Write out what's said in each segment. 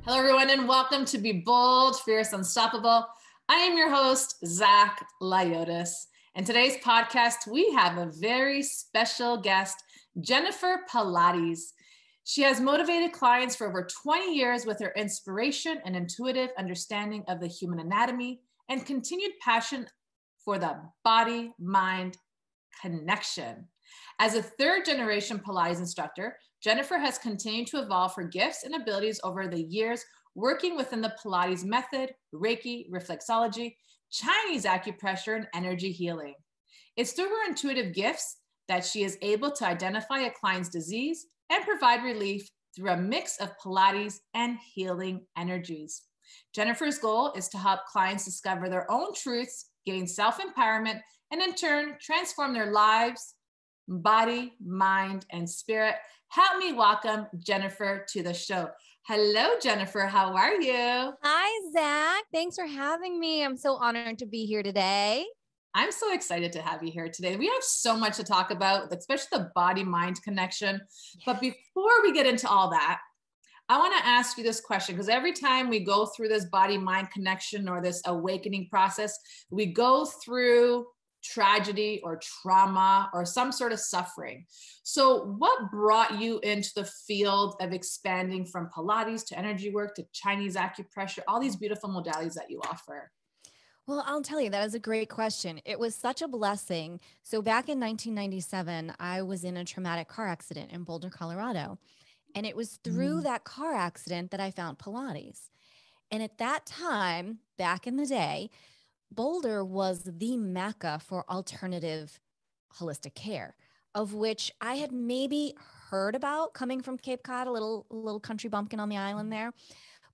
Hello, everyone, and welcome to Be Bold, Fierce, Unstoppable. I am your host, Zach Lyotis. And today's podcast, we have a very special guest, Jennifer Pilates. She has motivated clients for over 20 years with her inspiration and intuitive understanding of the human anatomy and continued passion for the body-mind connection. As a third-generation Pilates instructor, Jennifer has continued to evolve her gifts and abilities over the years, working within the Pilates method, Reiki, reflexology, Chinese acupressure, and energy healing. It's through her intuitive gifts that she is able to identify a client's disease and provide relief through a mix of Pilates and healing energies. Jennifer's goal is to help clients discover their own truths, gain self-empowerment, and in turn, transform their lives, body, mind, and spirit. Help me welcome Jennifer to the show. Hello, Jennifer. How are you? Hi, Zach. Thanks for having me. I'm so honored to be here today. I'm so excited to have you here today. We have so much to talk about, especially the body-mind connection. Yes. But before we get into all that, I want to ask you this question, because every time we go through this body-mind connection or this awakening process, we go through tragedy or trauma or some sort of suffering. So what brought you into the field of expanding from Pilates to energy work to Chinese acupressure, all these beautiful modalities that you offer? Well, I'll tell you, that is a great question. It was such a blessing. So back in 1997, I was in a traumatic car accident in Boulder, Colorado. And it was through that car accident that I found Pilates. And at that time, back in the day, Boulder was the mecca for alternative holistic care, of which I had maybe heard about coming from Cape Cod, a little country bumpkin on the island there,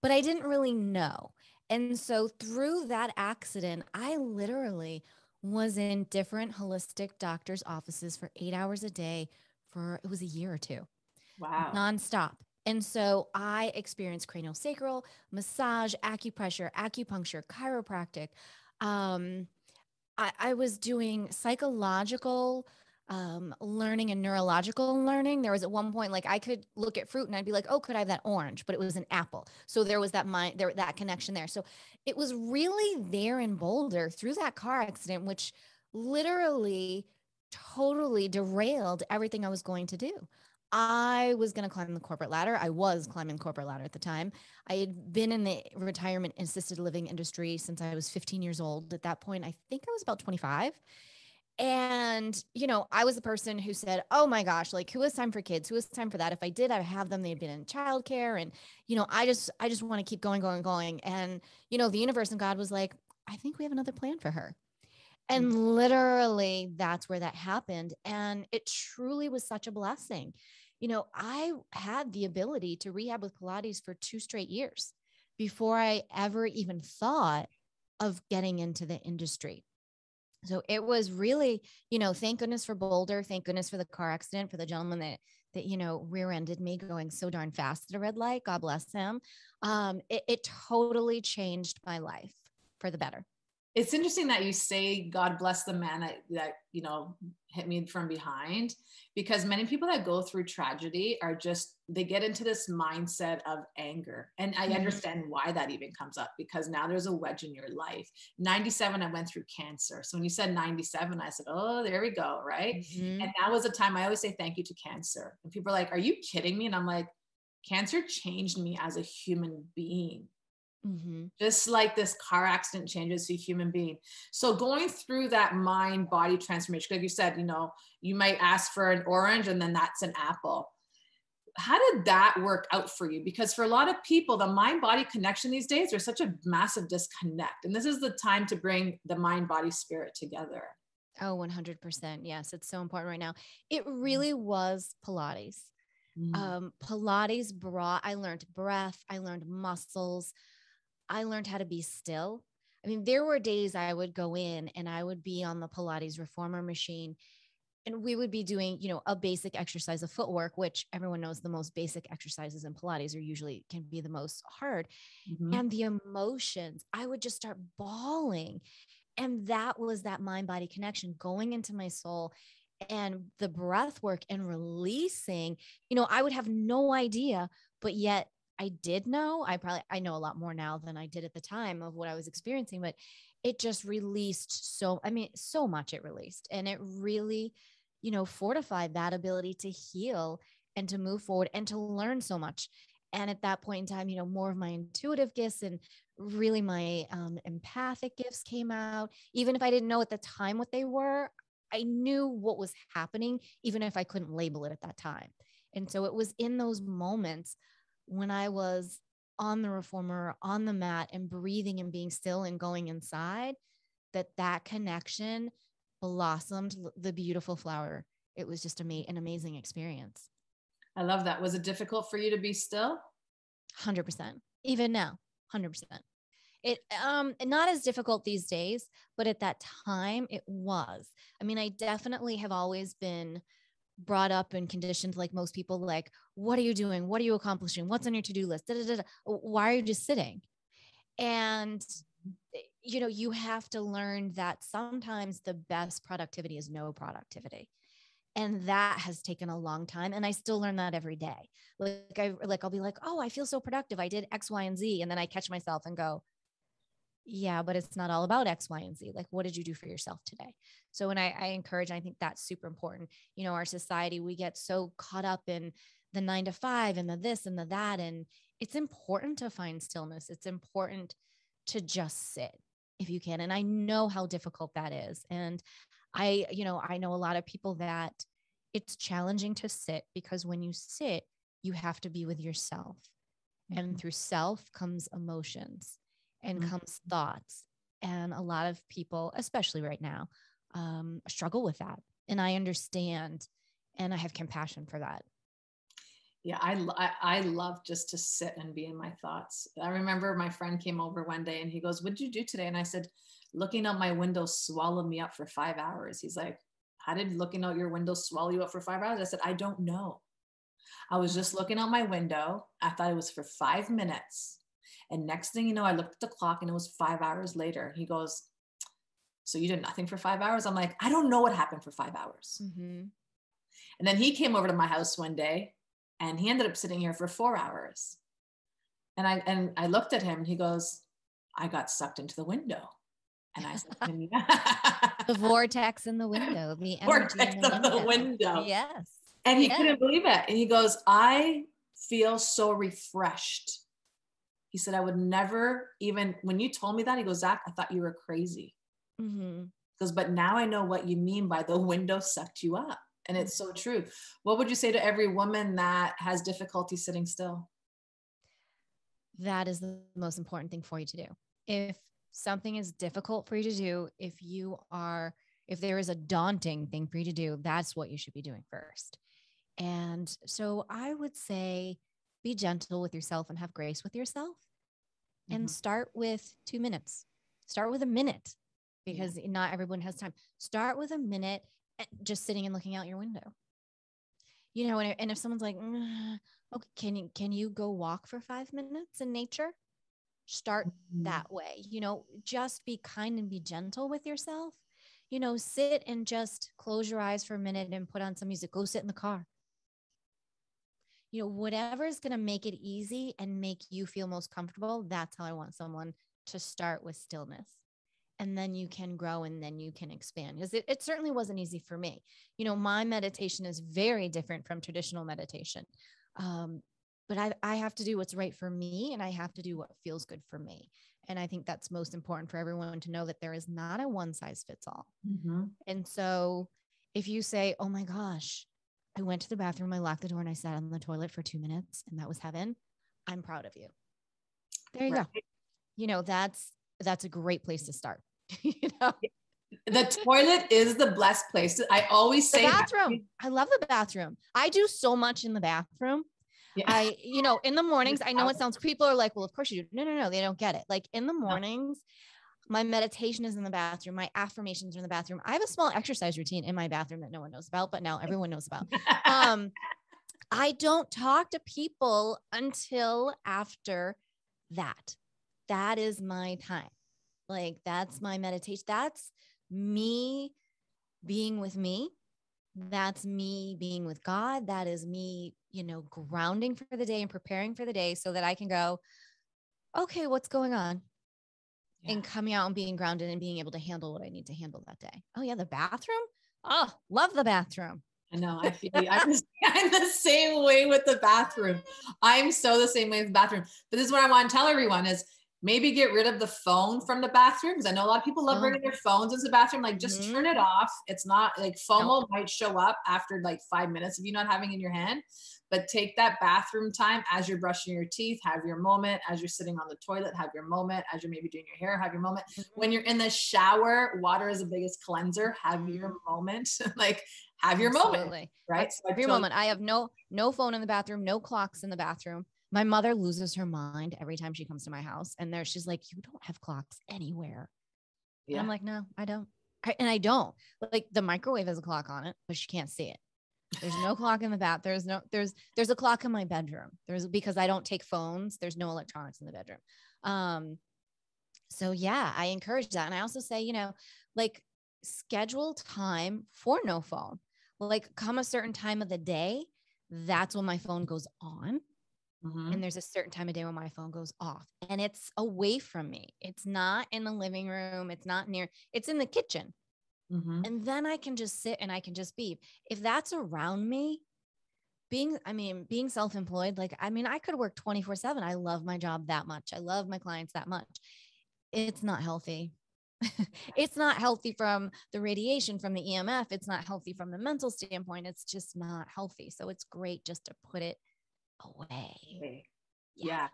but I didn't really know. And so through that accident, I literally was in different holistic doctors' offices for 8 hours a day it was a year or two. Wow. Nonstop. And so I experienced cranial sacral, massage, acupressure, acupuncture, chiropractic. I was doing psychological learning and neurological learning. There was at one point, like I could look at fruit and I'd be like, oh, could I have that orange? But it was an apple. So there was that connection there. So it was really there in Boulder through that car accident, which literally totally derailed everything I was going to do. I was going to climb the corporate ladder. I was climbing the corporate ladder at the time. I had been in the retirement assisted living industry since I was 15 years old. At that point, I think I was about 25. And, I was the person who said, oh my gosh, like who has time for kids? Who has time for that? If I did, I have them, they'd been in childcare. And, I just want to keep going. And, the universe and God was like, I think we have another plan for her. And literally that's where that happened. And it truly was such a blessing. I had the ability to rehab with Pilates for 2 straight years before I ever even thought of getting into the industry. So it was really, thank goodness for Boulder. Thank goodness for the car accident, for the gentleman that rear-ended me going so darn fast at a red light. God bless him. It totally changed my life for the better. It's interesting that you say, God bless the man that hit me from behind, because many people that go through tragedy they get into this mindset of anger. And I understand why that even comes up, because now there's a wedge in your life. 97, I went through cancer. So when you said 97, I said, oh, there we go. Right. And that was a time I always say thank you to cancer. And people are like, are you kidding me? And I'm like, cancer changed me as a human being. Just like this car accident changes a human being. So going through that mind body transformation, like you said, you might ask for an orange and then that's an apple. How did that work out for you? Because for a lot of people, the mind body connection these days, there's such a massive disconnect. And this is the time to bring the mind body spirit together. Oh, 100%. Yes. It's so important right now. It really was Pilates. Pilates I learned breath. I learned muscles. I learned how to be still. I mean, there were days I would go in and I would be on the Pilates reformer machine and we would be doing, a basic exercise of footwork, which everyone knows the most basic exercises in Pilates are usually can be the most hard. And the emotions, I would just start bawling. And that was that mind body connection going into my soul and the breath work and releasing, I would have no idea, but yet I did know. I know a lot more now than I did at the time of what I was experiencing, but it just released so much it released. And it really, fortified that ability to heal and to move forward and to learn so much. And at that point in time, more of my intuitive gifts and really my empathic gifts came out. Even if I didn't know at the time what they were, I knew what was happening, even if I couldn't label it at that time. And so it was in those moments when I was on the reformer, on the mat, and breathing and being still and going inside, that connection blossomed the beautiful flower. It was just an amazing experience. I love that. Was it difficult for you to be still? 100%. Even now, 100%. It not as difficult these days, but at that time it was. I mean, I definitely have always been brought up and conditioned like most people, like, what are you doing? What are you accomplishing? What's on your to-do list? Da, da, da, da. Why are you just sitting? And you have to learn that sometimes the best productivity is no productivity. And that has taken a long time. And I still learn that every day. I'll be like, oh, I feel so productive. I did X, Y, and Z. And then I catch myself and go, yeah, but it's not all about X, Y, and Z. Like, what did you do for yourself today? So when I encourage, I think that's super important. Our society, we get so caught up in the 9 to 5 and the this and the that. And it's important to find stillness. It's important to just sit if you can. And I know how difficult that is. And I know a lot of people that it's challenging to sit because when you sit, you have to be with yourself. Mm-hmm. And through self comes emotions and mm-hmm. comes thoughts. And a lot of people, especially right now, struggle with that. And I understand, and I have compassion for that. Yeah, I love just to sit and be in my thoughts. I remember my friend came over one day and he goes, "What did you do today?" And I said, "Looking out my window swallowed me up for 5 hours." He's like, "How did looking out your window swallow you up for 5 hours?" I said, "I don't know. I was just looking out my window. I thought it was for 5 minutes. And next thing you know, I looked at the clock and it was 5 hours later." He goes, "So you did nothing for 5 hours?" I'm like, "I don't know what happened for 5 hours." Mm-hmm. And then he came over to my house one day and he ended up sitting here for 4 hours. And I looked at him and he goes, "I got sucked into the window." And I said, "Yeah." The vortex in the window, the energy in the window. Yes. And he couldn't believe it. And he goes, "I feel so refreshed." He said, "I would never even, when you told me that," he goes, "Zach, I thought you were crazy." Mm-hmm. He goes, "But now I know what you mean by the window sucked you up." And it's so true. What would you say to every woman that has difficulty sitting still? That is the most important thing for you to do. If something is difficult for you to do, if there is a daunting thing for you to do, that's what you should be doing first. And so I would say, be gentle with yourself and have grace with yourself. Mm-hmm. And start with 2 minutes. Start with a minute because not everyone has time. Start with a minute just sitting and looking out your window. And if someone's like, okay, can you go walk for 5 minutes in nature? Start that way. Just be kind and be gentle with yourself. Sit and just close your eyes for a minute and put on some music. Go sit in the car. Whatever is going to make it easy and make you feel most comfortable. That's how I want someone to start, with stillness. And then you can grow and then you can expand, because it certainly wasn't easy for me. My meditation is very different from traditional meditation. But I have to do what's right for me, and I have to do what feels good for me. And I think that's most important for everyone to know, that there is not a one size fits all. Mm-hmm. And so if you say, "Oh my gosh, I went to the bathroom, I locked the door, and I sat on the toilet for 2 minutes and that was heaven," I'm proud of you. There you go. That's a great place to start. The toilet is the blessed place. I always say the bathroom. I love the bathroom. I do so much in the bathroom. Yeah. In the mornings, I know it sounds, people are like, "Well, of course you do." No, they don't get it. Like in the mornings, my meditation is in the bathroom. My affirmations are in the bathroom. I have a small exercise routine in my bathroom that no one knows about, but now everyone knows about. I don't talk to people until after that. That is my time. Like, that's my meditation. That's me being with me. That's me being with God. That is me, grounding for the day and preparing for the day so that I can go, okay, what's going on? Yeah. And coming out and being grounded and being able to handle what I need to handle that day. Oh yeah. The bathroom. Oh, love the bathroom. I know. I feel you. I'm the same way with the bathroom. I'm so the same way with the bathroom. But this is what I want to tell everyone is maybe get rid of the phone from the bathroom. Because I know a lot of people love bringing their phones into the bathroom. Like just turn it off. It's not like FOMO might show up after like 5 minutes of you not having it in your hand. But take that bathroom time as you're brushing your teeth, have your moment. As you're sitting on the toilet, have your moment. As you're maybe doing your hair, have your moment. When you're in the shower, water is the biggest cleanser. Have your moment. Like have your moment, right? So have your moment. I have no phone in the bathroom, no clocks in the bathroom. My mother loses her mind every time she comes to my house. And she's like, you don't have clocks anywhere. Yeah. And I'm like, no, I don't. I don't. Like the microwave has a clock on it, but she can't see it. There's no clock in the bath. There's a clock in my bedroom. Because I don't take phones. There's no electronics in the bedroom. So yeah, I encourage that. And I also say, like schedule time for no phone. Like come a certain time of the day. That's when my phone goes on. And there's a certain time of day when my phone goes off and it's away from me. It's not in the living room. It's not near, it's in the kitchen. And then I can just sit and I can just be, if that's around me, being self-employed, I could work 24/7. I love my job that much. I love my clients that much. It's not healthy. It's not healthy from the radiation from the EMF. It's not healthy from the mental standpoint. It's just not healthy. So it's great just to put it away. Yeah.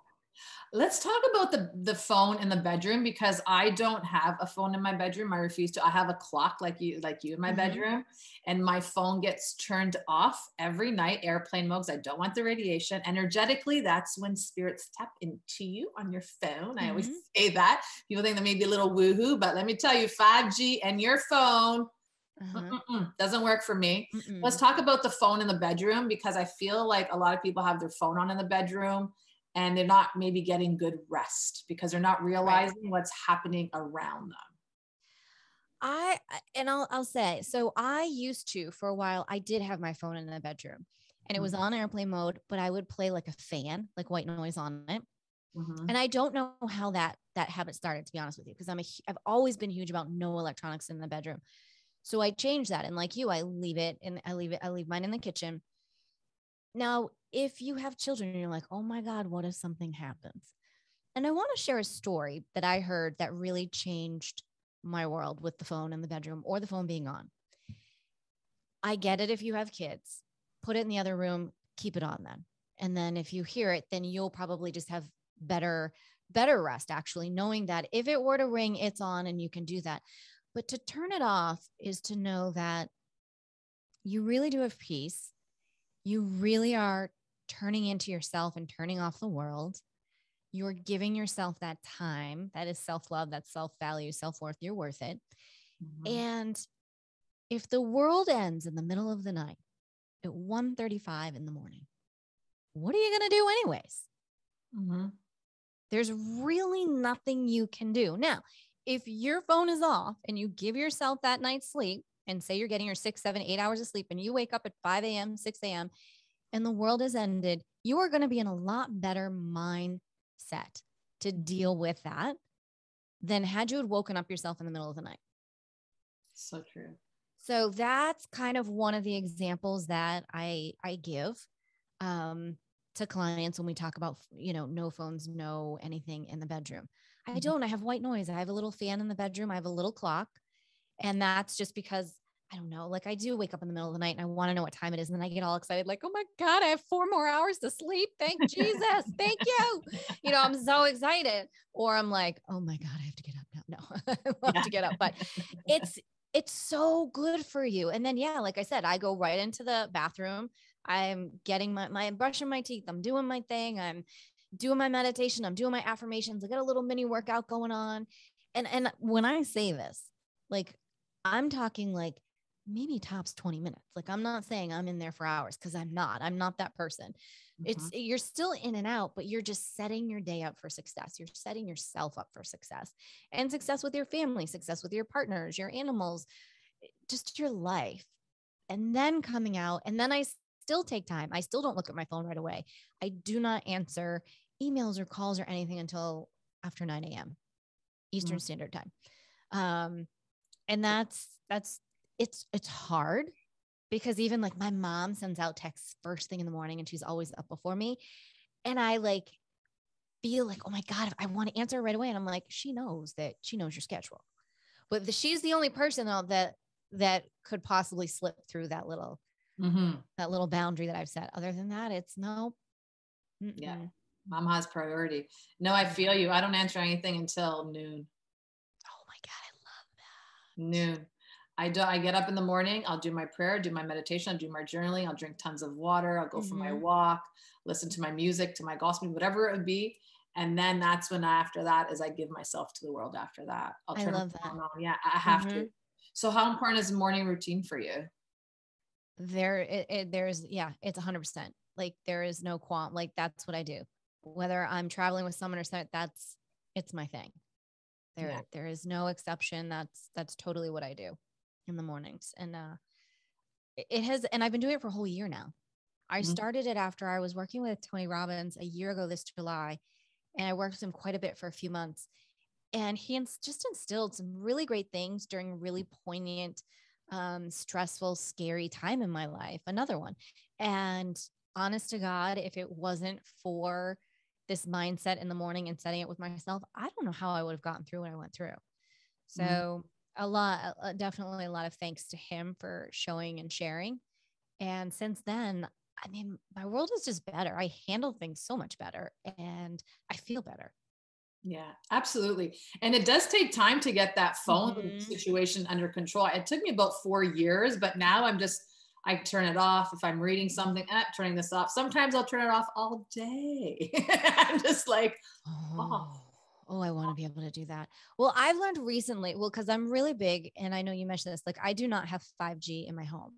Let's talk about the phone in the bedroom because I don't have a phone in my bedroom. I refuse to. I have a clock like you in my bedroom, and my phone gets turned off every night, airplane mode. I don't want the radiation. Energetically, that's when spirits tap into you on your phone. I always say that. People think that may be a little woohoo, but let me tell you, 5G and your phone doesn't work for me. Let's talk about the phone in the bedroom because I feel like a lot of people have their phone on in the bedroom and they're not maybe getting good rest because they're not realizing what's happening around them. I'll say, so I used to, for a while, I did have my phone in the bedroom and it was on airplane mode, but I would play like a fan, like white noise on it. And I don't know how that habit started, to be honest with you, because I've always been huge about no electronics in the bedroom. So I changed that. And like you, I leave mine in the kitchen. Now, if you have children and you're like, oh my God, what if something happens? And I want to share a story that I heard that really changed my world with the phone in the bedroom or the phone being on. I get it. If you have kids, put it in the other room, keep it on then. And then if you hear it, then you'll probably just have better rest, actually, knowing that if it were to ring, it's on and you can do that. But to turn it off is to know that you really do have peace. You really are turning into yourself and turning off the world. You're giving yourself that time. That is self-love, that's self-value, self-worth. You're worth it. And if the world ends in the middle of the night at 1:35 in the morning, what are you going to do anyways? There's really nothing you can do. Now, if your phone is off and you give yourself that night's sleep and say you're getting your 6, 7, 8 hours of sleep and you wake up at 5 a.m., 6 a.m., and the world has ended, you are going to be in a lot better mindset to deal with that than had you had woken up yourself in the middle of the night. So true. So that's kind of one of the examples that I give to clients when we talk about, no phones, no anything in the bedroom. I have white noise. I have a little fan in the bedroom. I have a little clock. And that's just because I don't know, like I do wake up in the middle of the night and I want to know what time it is. And then I get all excited, like, oh my God, I have 4 more hours to sleep. Thank Jesus. Thank you. I'm so excited. Or I'm like, oh my God, I have to get up now. No, I have to get up, but it's so good for you. And then, yeah, like I said, I go right into the bathroom. I'm getting my brushing my teeth. I'm doing my thing. I'm doing my meditation. I'm doing my affirmations. I got a little mini workout going on. And when I say this, like, I'm talking like maybe tops 20 minutes. Like, I'm not saying I'm in there for hours because I'm not that person. You're still in and out, but you're just setting your day up for success. You're setting yourself up for success and success with your family, success with your partners, your animals, just your life. And then coming out. And then I still take time. I still don't look at my phone right away. I do not answer emails or calls or anything until after 9 a.m. Eastern Standard Time. And it's hard because even like my mom sends out texts first thing in the morning and she's always up before me. And I like feel like, oh my God, I want to answer right away. And I'm like, she knows your schedule, but she's the only person though that could possibly slip through that little boundary that I've set. Other than that, it's no. Yeah. Mom has priority. No, I feel you. I don't answer anything until noon. Oh my God. I love that. Noon. I get up in the morning. I'll do my prayer, do my meditation, I'll do my journaling. I'll drink tons of water. I'll go for my walk, listen to my music, to my gospel, whatever it would be. And then that's when after that is I give myself to the world after that. I'll turn love that. on. Yeah, I have to. So how important is morning routine for you? There's, yeah, it's 100%. Like there is no qualm. Like that's what I do. Whether I'm traveling with someone or something, it's my thing. There is no exception. That's totally what I do in the mornings. And and I've been doing it for a whole year now. I started it after I was working with Tony Robbins a year ago this July, and I worked with him quite a bit for a few months. And he just instilled some really great things during a really poignant, stressful, scary time in my life. Another one. And honest to God, if it wasn't for this mindset in the morning and setting it with myself, I don't know how I would have gotten through what I went through. So definitely a lot of thanks to him for showing and sharing. And since then, I mean, my world is just better. I handle things so much better and I feel better. Yeah, absolutely. And it does take time to get that phone situation under control. It took me about 4 years, but now I turn it off. If I'm reading something, turning this off. Sometimes I'll turn it off all day. I'm just like, Oh, I want to be able to do that. Well, I've learned recently, because I'm really big, and I know you mentioned this, like I do not have 5G in my home.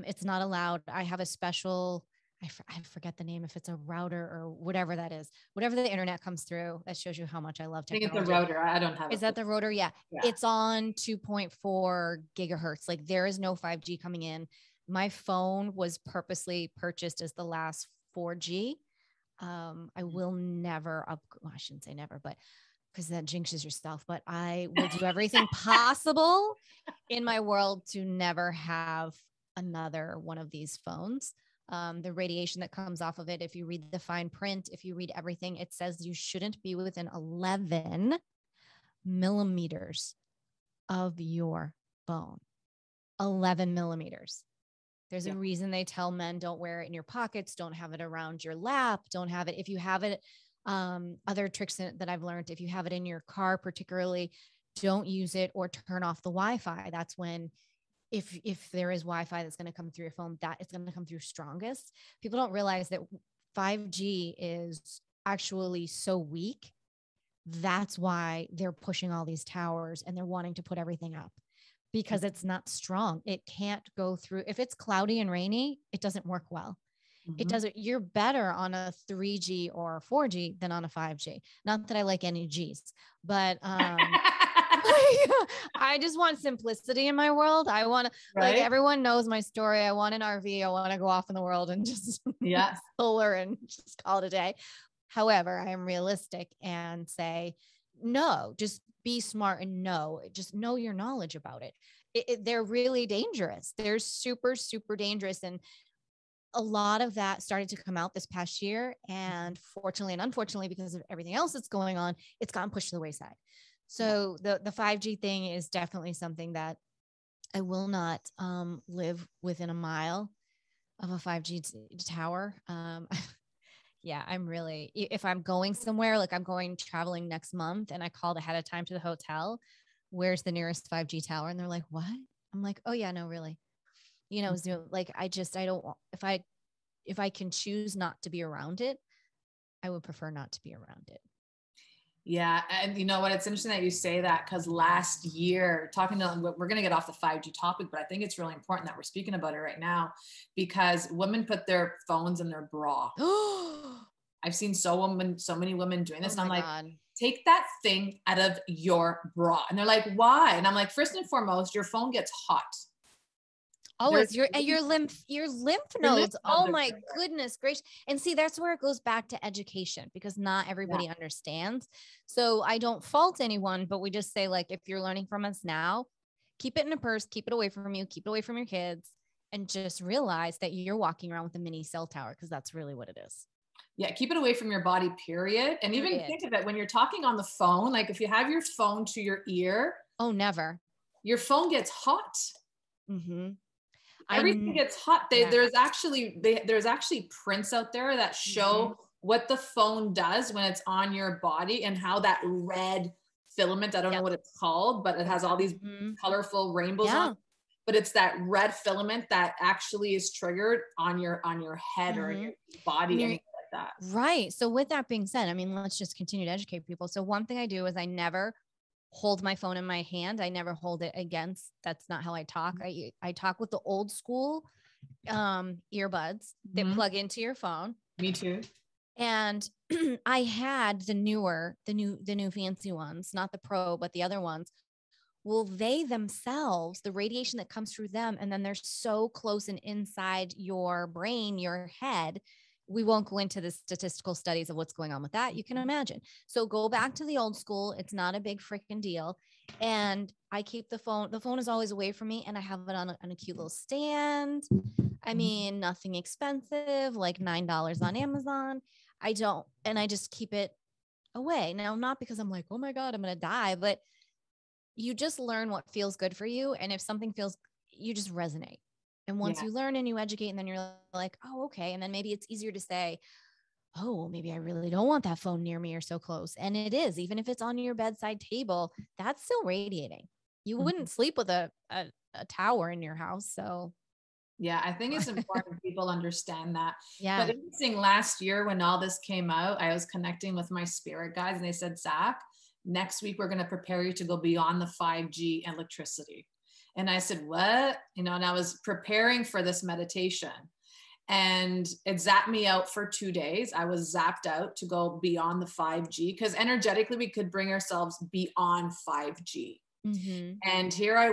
It's not allowed. I have a special, I forget the name, if it's a router or whatever that is, whatever the internet comes through, that shows you how much I love technology. I think it's a router. I don't have it. Is that the router? Yeah. It's on 2.4 gigahertz. Like there is no 5G coming in. My phone was purposely purchased as the last 4G. I will never I shouldn't say never, but because that jinxes yourself, but I will do everything possible in my world to never have another one of these phones. The radiation that comes off of it, if you read the fine print, if you read everything, it says you shouldn't be within 11 millimeters of your phone. 11 millimeters. There's a reason they tell men don't wear it in your pockets, don't have it around your lap, don't have it. If you have it, other tricks that I've learned, if you have it in your car, particularly, don't use it or turn off the Wi-Fi. That's when, if there is Wi-Fi that's going to come through your phone, that it's going to come through strongest. People don't realize that 5G is actually so weak. That's why they're pushing all these towers and they're wanting to put everything up, because it's not strong. It can't go through. If it's cloudy and rainy, it doesn't work well. It doesn't. You're better on a 3G or 4G than on a 5G. Not that I like any G's, but I just want simplicity in my world. I want to, like, everyone knows my story. I want an RV. I want to go off in the world and just solar and just call it a day. However, I am realistic and say, no, just be smart and just know your knowledge about it. They're really dangerous. They're super, super dangerous. And a lot of that started to come out this past year. And fortunately and unfortunately, because of everything else that's going on, it's gotten pushed to the wayside. So the 5G thing is definitely something that I will not live within a mile of a 5G tower. Yeah, I'm really, if I'm going somewhere, like I'm going traveling next month and I called ahead of time to the hotel, where's the nearest 5G tower? And they're like, what? I'm like, oh yeah, no, really. Like I don't, if I can choose not to be around it, I would prefer not to be around it. Yeah. And you know what? It's interesting that you say that, because last year, we're going to get off the 5G topic, but I think it's really important that we're speaking about it right now, because women put their phones in their bra. I've seen so many women doing this. And I'm like, take that thing out of your bra. And they're like, why? And I'm like, first and foremost, your phone gets hot. Oh, There's it's your lymph your lymph nodes. nodes Oh are my there. goodness gracious. And see, that's where it goes back to education because not Yeah. everybody understands. So I don't fault anyone, but we just say like, if you're learning from us now, keep it in a purse, keep it away from you, keep it away from your kids, and just realize that you're walking around with a mini cell tower because that's really what it is. Yeah, keep it away from your body, period. And even Period. think of it when you're talking on the phone, like if you have your phone to your ear, Oh, never. your phone gets hot. Mm-hmm. Everything gets hot. Yeah. There's actually prints out there that show what the phone does when it's on your body and how that red filament, I don't know what it's called, but it has all these colorful rainbows on it. But it's that red filament that actually is triggered on your head or your body, anything like that. Right. So with that being said, I mean, let's just continue to educate people. So one thing I do is I never hold my phone in my hand. I never hold it against. That's not how I talk. I talk with the old school earbuds that plug into your phone. Me too. And I had the new fancy ones, not the Pro, but the other ones. Well, they themselves, the radiation that comes through them, and then they're so close and inside your brain, your head. We won't go into the statistical studies of what's going on with that. You can imagine. So go back to the old school. It's not a big freaking deal. And I keep the phone. The phone is always away from me, and I have it on a cute little stand. I mean, nothing expensive, like $9 on Amazon. I just keep it away. Now, not because I'm like, oh my God, I'm going to die, but you just learn what feels good for you. And if something feels, you just resonate. And once you learn and you educate, and then you're like, oh, okay. And then maybe it's easier to say, oh, maybe I really don't want that phone near me or so close. And it is, even if it's on your bedside table, that's still radiating. You wouldn't sleep with a tower in your house. So yeah, I think it's important people understand that. yeah. But interesting, last year when all this came out, I was connecting with my spirit guides and they said, Zach, next week we're going to prepare you to go beyond the 5G electricity. And I said, what? And I was preparing for this meditation and it zapped me out for 2 days. I was zapped out to go beyond the 5G because energetically we could bring ourselves beyond 5G. And here I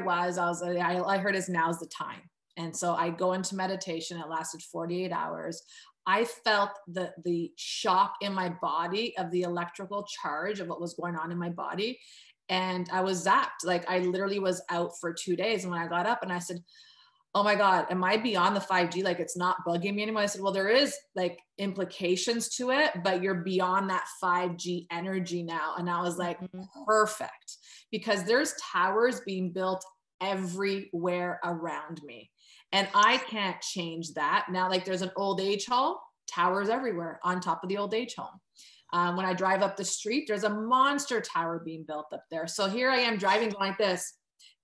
heard as now's the time. And so I go into meditation. It lasted 48 hours. I felt the shock in my body of the electrical charge of what was going on in my body. And I was zapped. Like I literally was out for 2 days. And when I got up and I said, oh my God, am I beyond the 5G? Like it's not bugging me anymore. I said, well, there is like implications to it, but you're beyond that 5G energy now. And I was like, perfect. Because there's towers being built everywhere around me. And I can't change that. Now, like there's an old age home, towers everywhere on top of the old age home. When I drive up the street, there's a monster tower being built up there. So here I am driving like this.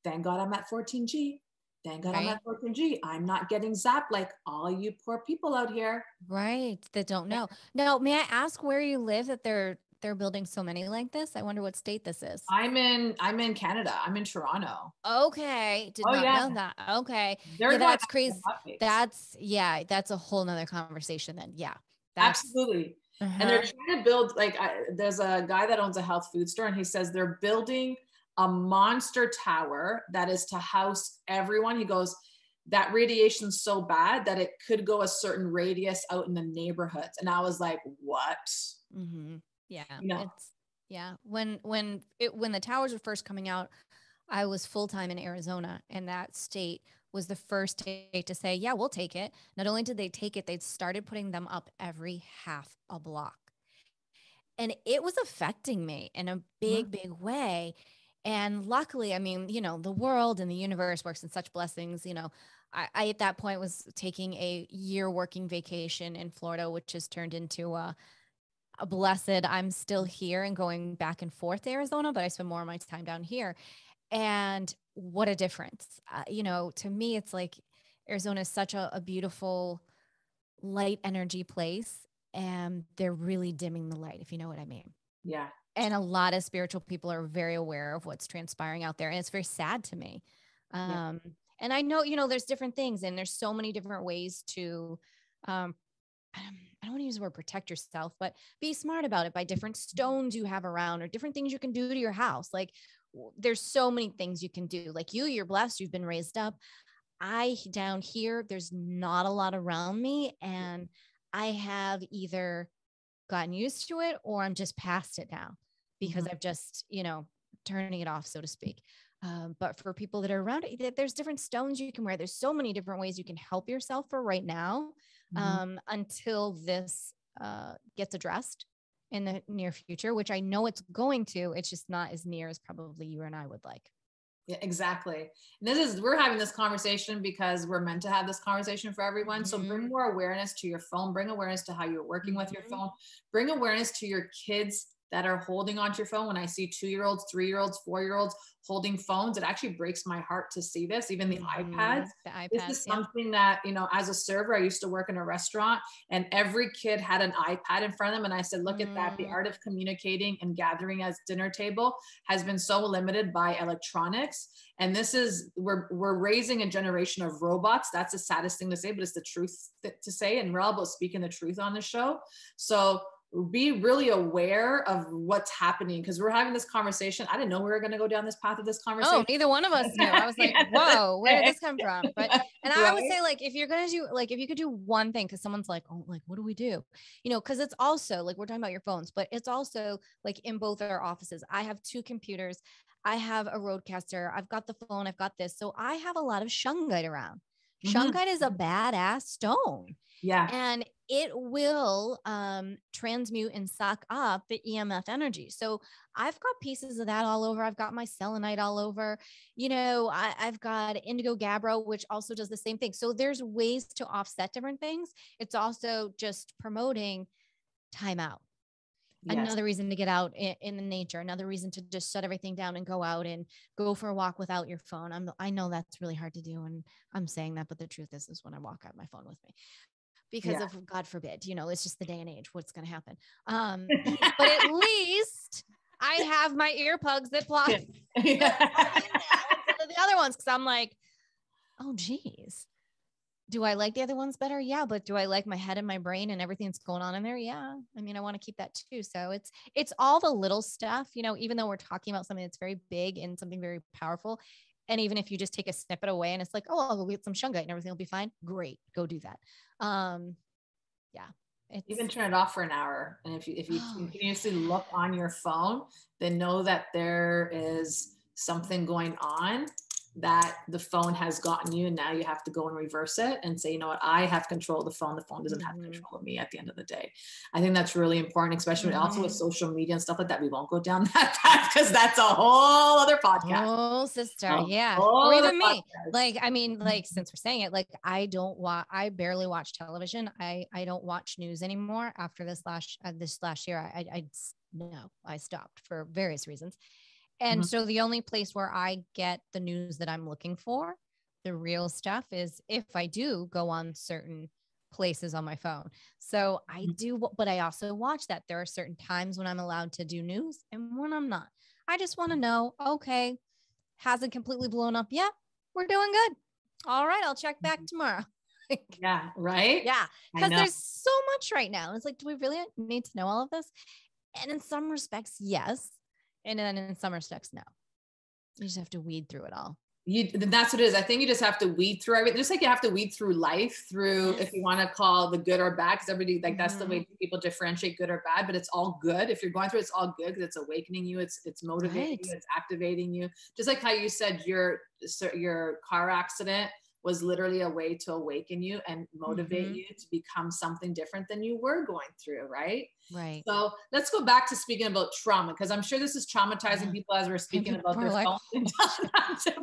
Thank God I'm at 14G. Thank God I'm at 14G. I'm not getting zapped like all you poor people out here. Right. That don't know. Now, may I ask where you live that they're building so many like this? I wonder what state this is. I'm in Canada. I'm in Toronto. Okay. Did not know that. Okay. Yeah, that's crazy. That's a whole nother conversation then. Yeah. Absolutely. And they're trying to build, like, there's a guy that owns a health food store and he says they're building a monster tower that is to house everyone. He goes, that radiation's so bad that it could go a certain radius out in the neighborhoods. And I was like, what? Yeah. When the towers were first coming out, I was full-time in Arizona, and that state was the first state to say, yeah, we'll take it. Not only did they take it, they started putting them up every half a block. And it was affecting me in a big, big way. And luckily, I mean, the world and the universe works in such blessings. I at that point was taking a year working vacation in Florida, which has turned into a blessed, I'm still here and going back and forth to Arizona, but I spend more of my time down here. And what a difference. To me, it's like Arizona is such a beautiful light energy place, and they're really dimming the light, if you know what I mean. Yeah. And a lot of spiritual people are very aware of what's transpiring out there. And it's very sad to me. And I know, there's different things, and there's so many different ways to, I don't want to use the word protect yourself, but be smart about it by different stones you have around or different things you can do to your house. Like there's so many things you can do. Like you're blessed. You've been raised up. down here, there's not a lot around me, and I have either gotten used to it or I'm just past it now because I've just, turning it off, so to speak. But for people that are around it, there's different stones you can wear. There's so many different ways you can help yourself for right now, until this gets addressed in the near future, which I know it's going to. It's just not as near as probably you and I would like. Yeah, exactly. And we're having this conversation because we're meant to have this conversation for everyone. So bring more awareness to your phone, bring awareness to how you're working with your phone, bring awareness to your kids that are holding onto your phone. When I see 2-year-olds, 3-year-olds, 4-year-olds holding phones, it actually breaks my heart to see this. Even the iPads. This is something that, as a server, I used to work in a restaurant and every kid had an iPad in front of them. And I said, look at that. The art of communicating and gathering at dinner table has been so limited by electronics. And we're raising a generation of robots. That's the saddest thing to say, but it's the truth to say. And we're all about speaking the truth on the show. So be really aware of what's happening, because we're having this conversation. I didn't know we were going to go down this path of this conversation. Oh, neither one of us knew. I was like, whoa, where did this come from? But, and I would say, like, if you're going to do, like, if you could do one thing, because someone's like, oh, like, what do we do? Because it's also like, we're talking about your phones, but it's also like in both our offices, I have 2 computers. I have a roadcaster. I've got the phone. I've got this. So I have a lot of shungite around. Shungite is a badass stone. Yeah. And it will transmute and suck up the EMF energy. So I've got pieces of that all over. I've got my selenite all over. I've got indigo gabbro, which also does the same thing. So there's ways to offset different things. It's also just promoting time out. Yes. Another reason to get out in the nature, another reason to just shut everything down and go out and go for a walk without your phone. I know that's really hard to do. And I'm saying that, but the truth is when I walk out, my phone with me. Because of, God forbid, it's just the day and age, what's going to happen. But at least I have my earplugs that block the other ones. Cause I'm like, oh geez, do I like the other ones better? Yeah. But do I like my head and my brain and everything that's going on in there? Yeah. I mean, I want to keep that too. So it's all the little stuff, even though we're talking about something that's very big and something very powerful. And even if you just take a snippet away and it's like, oh, I'll go get some shungite and everything will be fine. Great. Go do that. You can turn it off for an hour. And if you continuously look on your phone, then know that there is something going on that the phone has gotten you. And now you have to go and reverse it and say, you know what, I have control of the phone. The phone doesn't have control of me at the end of the day. I think that's really important, especially also with social media and stuff like that. We won't go down that path because that's a whole other podcast. Oh, sister. Yeah. Or even me. Like, I mean, like, since we're saying it, like, I barely watch television. I don't watch news anymore after this last year. I stopped for various reasons. And so the only place where I get the news that I'm looking for, the real stuff, is if I do go on certain places on my phone. So I do, but I also watch that. There are certain times when I'm allowed to do news and when I'm not. I just want to know, okay, hasn't completely blown up yet. We're doing good. All right. I'll check back tomorrow. Yeah. Right. Yeah. Because there's so much right now. It's like, do we really need to know all of this? And in some respects, yes. And then in some respects, no. You just have to weed through it all. That's what it is. I think you just have to weed through everything. Just like you have to weed through life if you want to call the good or bad, because everybody, like, that's the way people differentiate good or bad, but it's all good. If you're going through it, it's all good because it's awakening you. It's motivating you. It's activating you. Just like how you said your car accident was literally a way to awaken you and motivate you to become something different than you were going through. Right. Right. So let's go back to speaking about trauma, because I'm sure this is traumatizing people as we're speaking about their phone.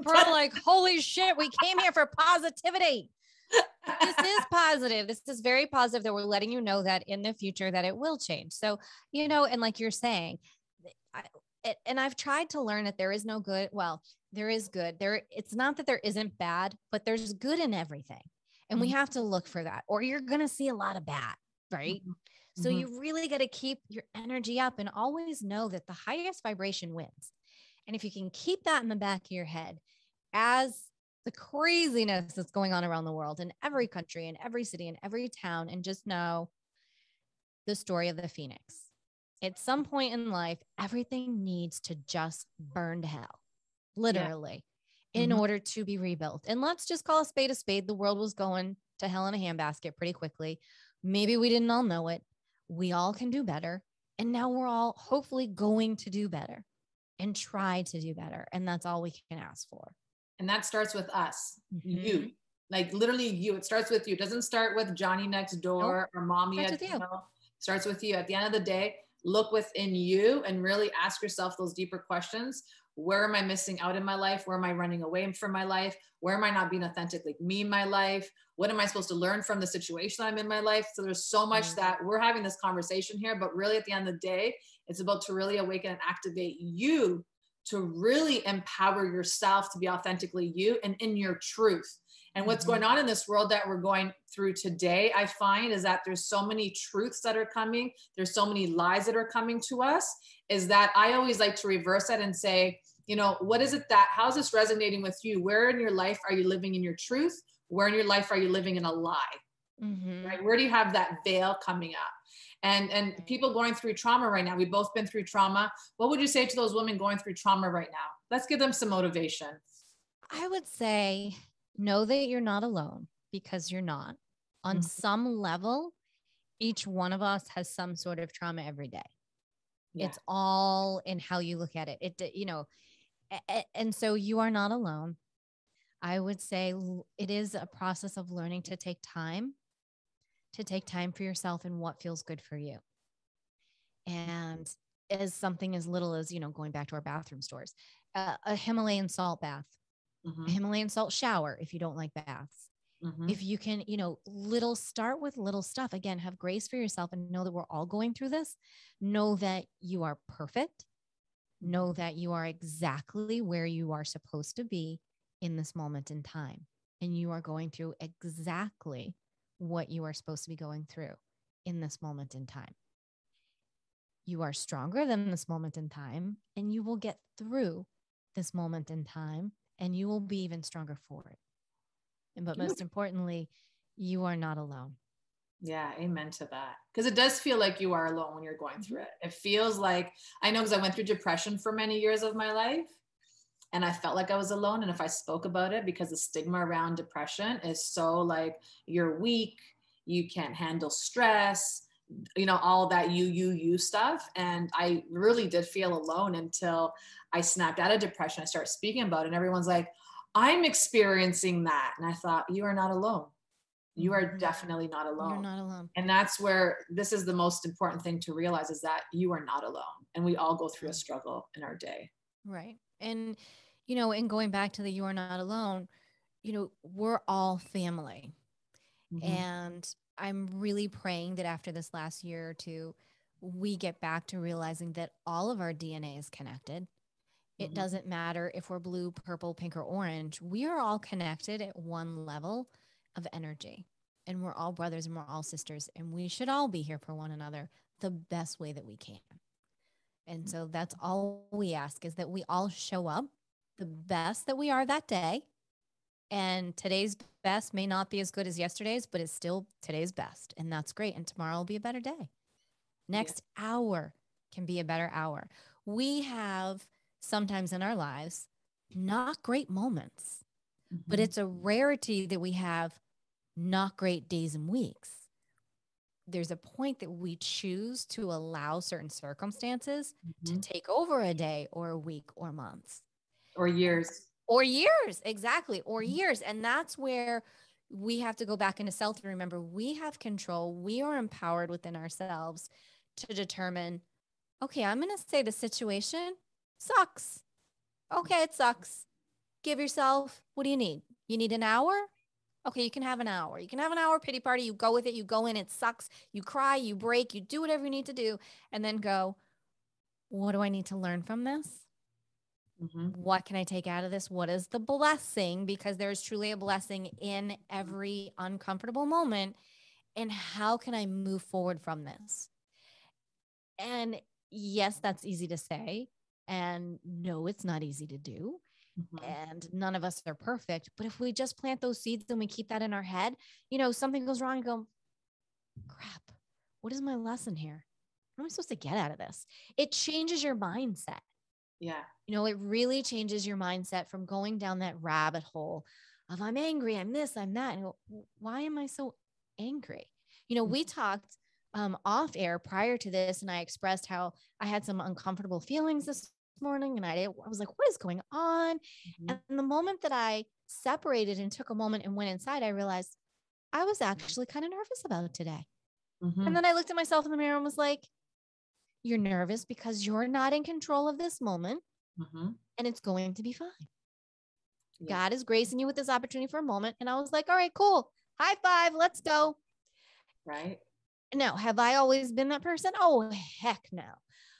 We're like, holy shit, we came here for positivity. This is positive. This is very positive that we're letting you know that in the future that it will change. So, and like you're saying, and I've tried to learn that there is no good. Well, there is good. It's not that there isn't bad, but there's good in everything. And we have to look for that, or you're going to see a lot of bad, right? So you really got to keep your energy up and always know that the highest vibration wins. And if you can keep that in the back of your head as the craziness that's going on around the world, in every country, in every city, in every town, and just know the story of the Phoenix. At some point in life, everything needs to just burn to hell, literally. in order to be rebuilt. And let's just call a spade a spade. The world was going to hell in a handbasket pretty quickly. Maybe we didn't all know it. We all can do better. And now we're all hopefully going to do better and try to do better. And that's all we can ask for. And that starts with us, you, like literally you. It starts with you. It doesn't start with Johnny next door or mommy. It starts with you. At the end of the day, look within you and really ask yourself those deeper questions. Where am I missing out in my life? Where am I running away from my life? Where am I not being authentically me in my life? What am I supposed to learn from the situation I'm in my life? So there's so much that we're having this conversation here, but really at the end of the day, it's about to really awaken and activate you to really empower yourself to be authentically you and in your truth. And what's going on in this world that we're going through today, I find, is that there's so many truths that are coming. There's so many lies that are coming to us, is that I always like to reverse that and say, you know, what is it that, how's this resonating with you? Where in your life are you living in your truth? Where in your life are you living in a lie? Right? Where do you have that veil coming up? And people going through trauma right now, we've both been through trauma. What would you say to those women going through trauma right now? Let's give them some motivation. I would say, know that you're not alone, because you're not. On some level, each one of us has some sort of trauma every day. Yeah. It's all in how you look at it. And so you are not alone. I would say it is a process of learning to take time for yourself and what feels good for you. And as something as little as, going back to our bathroom stores, a Himalayan salt bath, a Himalayan salt shower, if you don't like baths, if you can, start with little stuff. Again, have grace for yourself and know that we're all going through this. Know that you are perfect. Know that you are exactly where you are supposed to be in this moment in time. And you are going through exactly what you are supposed to be going through in this moment in time. You are stronger than this moment in time, and you will get through this moment in time, and you will be even stronger for it. But most importantly, you are not alone. Yeah, amen to that. Because it does feel like you are alone when you're going through it. It feels like, I know, because I went through depression for many years of my life, and I felt like I was alone. And if I spoke about it, because the stigma around depression is so like, you're weak, you can't handle stress, all that you stuff. And I really did feel alone until I snapped out of depression. I started speaking about it, and everyone's like, I'm experiencing that. And I thought, you are not alone. You are definitely not alone. You're not alone. And that's where this is the most important thing to realize, is that you are not alone. And we all go through a struggle in our day. Right. And, and going back to the you are not alone, we're all family. And I'm really praying that after this last year or two, we get back to realizing that all of our DNA is connected. It doesn't matter if we're blue, purple, pink, or orange. We are all connected at one level of energy, and we're all brothers and we're all sisters, and we should all be here for one another the best way that we can. And so that's all we ask, is that we all show up the best that we are that day. And today's best may not be as good as yesterday's, but it's still today's best. And that's great. And tomorrow will be a better day. Next hour can be a better hour. We have sometimes in our lives not great moments, but it's a rarity that we have not great days and weeks. There's a point that we choose to allow certain circumstances to take over a day or a week or months. Or years. Or years, exactly. Or years. And that's where we have to go back into self and remember we have control. We are empowered within ourselves to determine, okay, I'm going to say the situation sucks. Okay, it sucks. Give yourself, what do you need? You need an hour? Okay, you can have an hour. You can have an hour pity party. You go with it. You go in. It sucks. You cry. You break. You do whatever you need to do. And then go, what do I need to learn from this? What can I take out of this? What is the blessing? Because there is truly a blessing in every uncomfortable moment. And how can I move forward from this? And yes, that's easy to say. And no, it's not easy to do. And none of us are perfect. But if we just plant those seeds and we keep that in our head, something goes wrong and go, crap, what is my lesson here? What am I supposed to get out of this? It changes your mindset. Yeah. You know, it really changes your mindset from going down that rabbit hole of I'm angry, I'm this, I'm that. And you go, why am I so angry? You know, we talked off air prior to this, and I expressed how I had some uncomfortable feelings this morning. And I was like, what is going on? Mm-hmm. And the moment that I separated and took a moment and went inside, I realized I was actually kind of nervous about it today. Mm-hmm. And then I looked at myself in the mirror and was like, you're nervous because you're not in control of this moment, Mm-hmm. and it's going to be fine. Yeah. God is gracing you with this opportunity for a moment. And I was like, all right, cool. High five. Let's go. Right. Now, have I always been that person? Oh, heck no.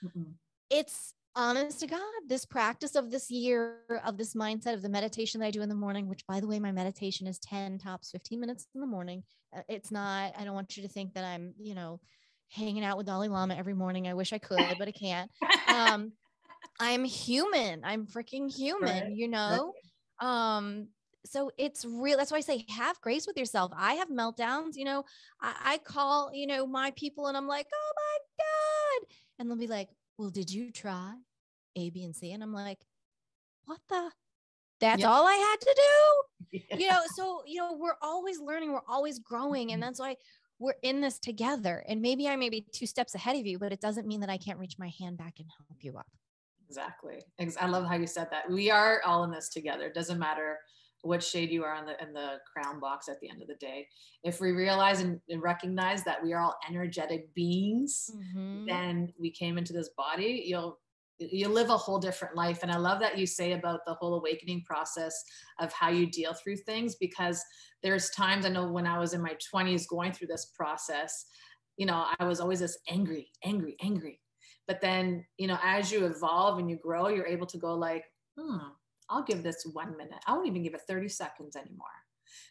Mm-mm. It's honest to God, this practice of this year, of this mindset, of the meditation that I do in the morning, which by the way, my meditation is 10 tops 15 minutes in the morning. It's not, I don't want you to think that I'm, you know, hanging out with Dalai Lama every morning. I wish I could, but I can't. I'm human. I'm freaking human, Right. you Right. know? So it's real. That's why I say have grace with yourself. I have meltdowns, you know, I call, you know, my people and I'm like, oh my God. And they'll be like, well, did you try A, B, and C? And I'm like, what the? That's Yeah. all I had to do. Yeah. You know, so, you know, we're always learning, we're always growing. And that's why we're in this together. And maybe I may be 2 steps ahead of you, but it doesn't mean that I can't reach my hand back and help you up. Exactly. I love how you said that. We are all in this together. It doesn't matter what shade you are in the crown box at the end of the day. If we realize and recognize that we are all energetic beings, then we came into this body, you'll live a whole different life. And I love that you say about the whole awakening process of how you deal through things, because there's times, I know when I was in my 20s going through this process, you know, I was always this angry. But then, you know, as you evolve and you grow, you're able to go like, I'll give this 1 minute. I won't even give it 30 seconds anymore.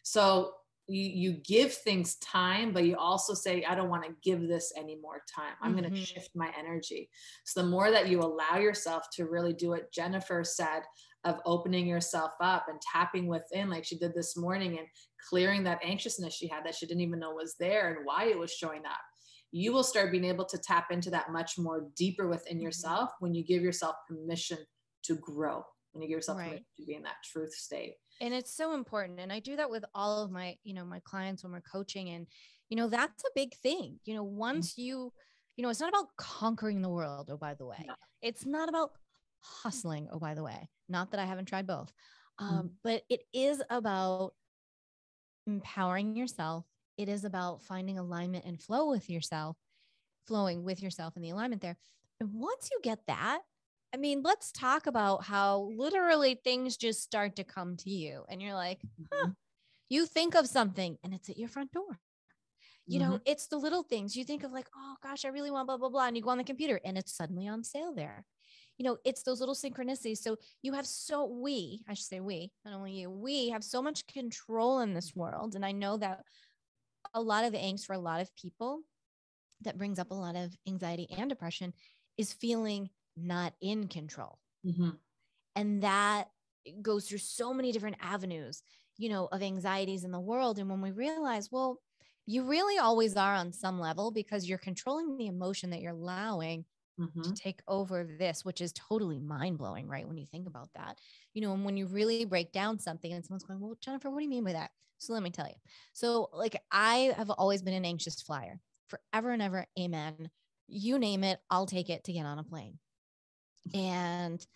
So you give things time, but you also say, I don't want to give this any more time. I'm going to shift my energy. So the more that you allow yourself to really do what Jennifer said, of opening yourself up and tapping within, like she did this morning, and clearing that anxiousness she had that she didn't even know was there and why it was showing up, you will start being able to tap into that much more deeper within yourself when you give yourself permission to grow, when you give yourself permission to be in that truth state. And it's so important. And I do that with all of my, you know, my clients when we're coaching. And, you know, that's a big thing. You know, once you know, it's not about conquering the world. Oh, by the way, it's not about hustling. Oh, by the way, not that I haven't tried both. But it is about empowering yourself. It is about finding alignment and flow with yourself, flowing with yourself in the alignment there. And once you get that, I mean, let's talk about how literally things just start to come to you. And you're like, you think of something and it's at your front door. You know, it's the little things you think of, like, oh gosh, I really want blah, blah, blah. And you go on the computer and it's suddenly on sale there. You know, it's those little synchronicities. So you have I should say we, not only you, we have so much control in this world. And I know that a lot of angst for a lot of people that brings up a lot of anxiety and depression is feeling not in control. And that goes through so many different avenues, you know, of anxieties in the world. And when we realize, well, you really always are on some level, because you're controlling the emotion that you're allowing to take over this, which is totally mind blowing, right? When you think about that, you know, and when you really break down something and someone's going, well, Jennifer, what do you mean by that? So let me tell you. So like, I have always been an anxious flyer forever and ever. Amen. You name it, I'll take it to get on a plane. And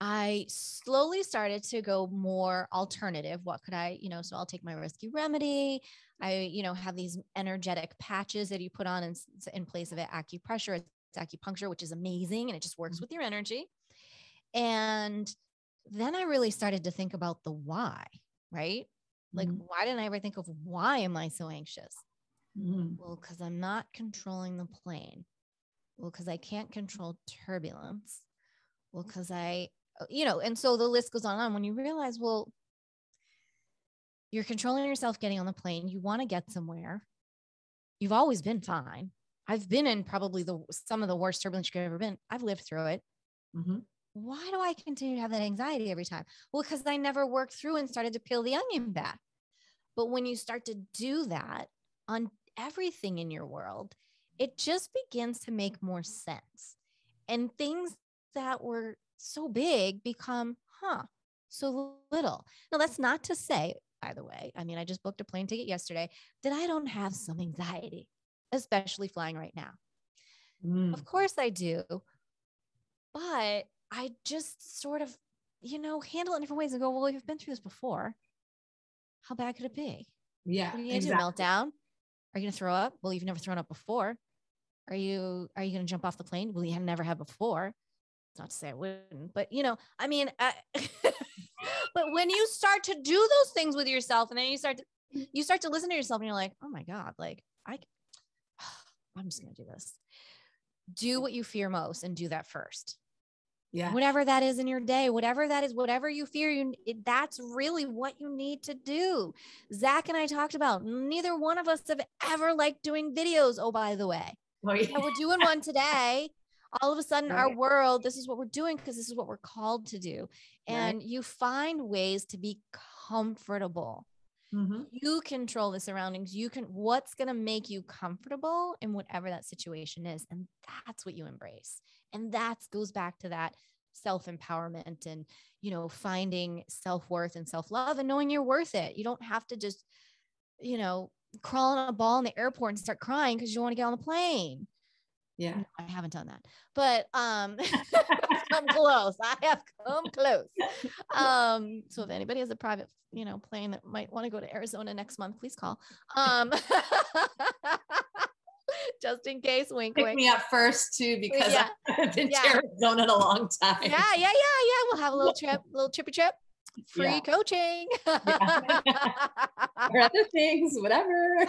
I slowly started to go more alternative. What could I, you know, so I'll take my rescue remedy. I, you know, have these energetic patches that you put on in place of it, acupressure. It's acupuncture, which is amazing. And it just works with your energy. And then I really started to think about the why, right? Like, why didn't I ever think of why am I so anxious? Well, because I'm not controlling the plane. Well, because I can't control turbulence. Well, because you know, and so the list goes on and on. When you realize, well, you're controlling yourself getting on the plane. You want to get somewhere. You've always been fine. I've been in probably some of the worst turbulence you've ever been. I've lived through it. Why do I continue to have that anxiety every time? Well, because I never worked through and started to peel the onion back. But when you start to do that on everything in your world, it just begins to make more sense. And things that were so big become, so little. Now, that's not to say, by the way, I mean, I just booked a plane ticket yesterday, that I don't have some anxiety, especially flying right now. Of course I do, but I just sort of, handle it in different ways and go, well, you've been through this before. How bad could it be? Yeah, What are you going to exactly. do? Meltdown? Are you going to throw up? Well, you've never thrown up before. Are you going to jump off the plane? Well, you have never had before. It's not to say I wouldn't, but but when you start to do those things with yourself, and then you start to listen to yourself, and you're like, oh my God, like I'm just going to do this. Do what you fear most and do that first. Yeah. Whatever that is in your day, whatever that is, whatever you fear, that's really what you need to do. Zach and I talked about, neither one of us have ever liked doing videos. Oh, by the way, we're doing one today. All of a sudden, our world, this is what we're doing because this is what we're called to do. And you find ways to be comfortable. Mm-hmm. You control the surroundings. What's going to make you comfortable in whatever that situation is. And that's what you embrace. And that goes back to that self-empowerment and, finding self-worth and self-love and knowing you're worth it. You don't have to just, crawl on a ball in the airport and start crying because you want to get on the plane. Yeah. No, I haven't done that, but I've come close. I have come close. So if anybody has a private, plane that might want to go to Arizona next month, please call. Just in case, wink, Pick wink. me up first too, because I've been to Arizona in a long time. Yeah. We'll have a little trippy trip. Free coaching. Or other things, whatever.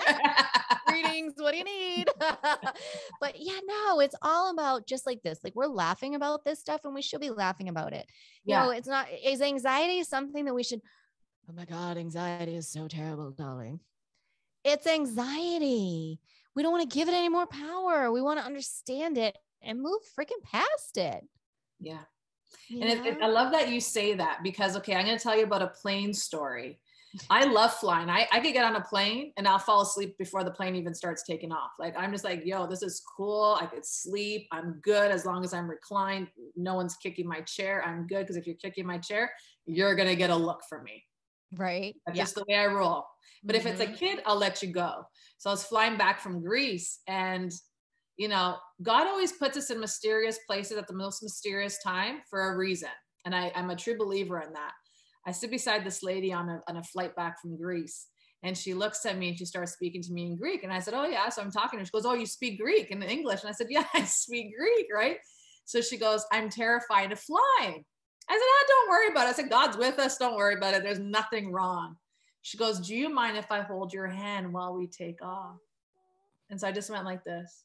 Greetings. What do you need? But no, it's all about just like this. Like, we're laughing about this stuff and we should be laughing about it. It's not, is anxiety something that we should, oh my God, anxiety is so terrible, darling. It's anxiety. We don't want to give it any more power. We want to understand it and move freaking past it. Yeah. And I love that you say that because, I'm going to tell you about a plane story. I love flying. I could get on a plane and I'll fall asleep before the plane even starts taking off. Like, I'm just like, yo, this is cool. I could sleep. I'm good as long as I'm reclined. No one's kicking my chair. I'm good. Because if you're kicking my chair, you're going to get a look from me. Right. That's just the way I roll. But if it's a kid, I'll let you go. So I was flying back from Greece and, God always puts us in mysterious places at the most mysterious time for a reason. And I'm a true believer in that. I sit beside this lady on a flight back from Greece, and she looks at me and she starts speaking to me in Greek. And I said, oh yeah. So I'm talking to her. She goes, oh, you speak Greek and English. And I said, yeah, I speak Greek. Right. So she goes, I'm terrified of flying. I said, oh, don't worry about it. I said, God's with us. Don't worry about it. There's nothing wrong. She goes, do you mind if I hold your hand while we take off? And so I just went like this.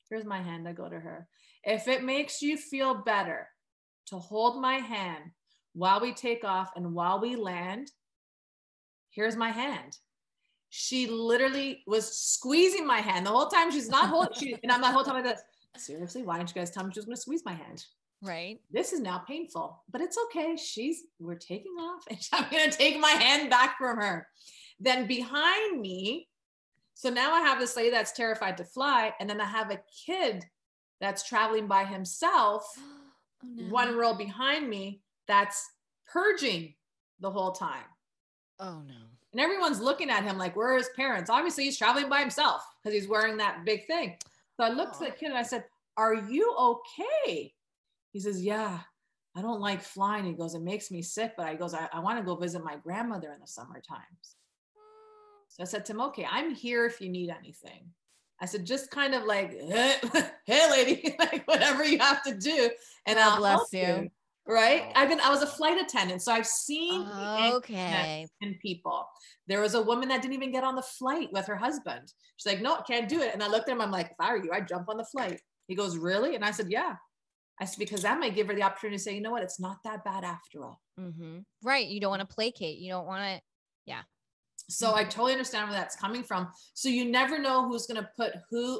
Here's my hand. I go to her. If it makes you feel better to hold my hand while we take off and while we land, here's my hand. She literally was squeezing my hand the whole time. She's not holding, and I'm the whole time like this. Seriously, why didn't you guys tell me she was going to squeeze my hand? Right. This is now painful, but it's okay. We're taking off and I'm going to take my hand back from her. Then behind me, so now I have this lady that's terrified to fly. And then I have a kid that's traveling by himself, one row behind me, that's purging the whole time. Oh no. And everyone's looking at him like, where are his parents? Obviously he's traveling by himself because he's wearing that big thing. So I looked at the kid and I said, are you okay? He says, yeah, I don't like flying. He goes, it makes me sick, but I want to go visit my grandmother in the summer times. So I said to him, okay, I'm here if you need anything. I said, just kind of like, hey lady, like whatever you have to do. And God I'll bless help you. Right. I was a flight attendant. So I've seen in people. There was a woman that didn't even get on the flight with her husband. She's like, no, can't do it. And I looked at him. I'm like, if I were you, I'd jump on the flight. He goes, really? And I said, yeah. I said, because that might give her the opportunity to say, you know what? It's not that bad after all. Mm-hmm. Right. You don't want to placate. You don't want to. Yeah. So I totally understand where that's coming from. So you never know who's going to put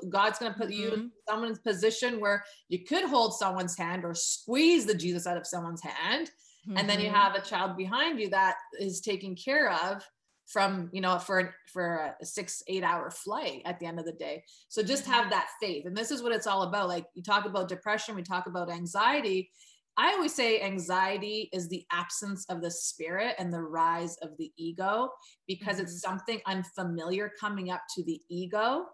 God's going to put you in someone's position where you could hold someone's hand or squeeze the Jesus out of someone's hand. And then you have a child behind you that is taken care of from, for a 6-8 hour flight at the end of the day. So just have that faith. And this is what it's all about. Like you talk about depression, we talk about anxiety. I always say anxiety is the absence of the spirit and the rise of the ego, because it's something unfamiliar coming up to the ego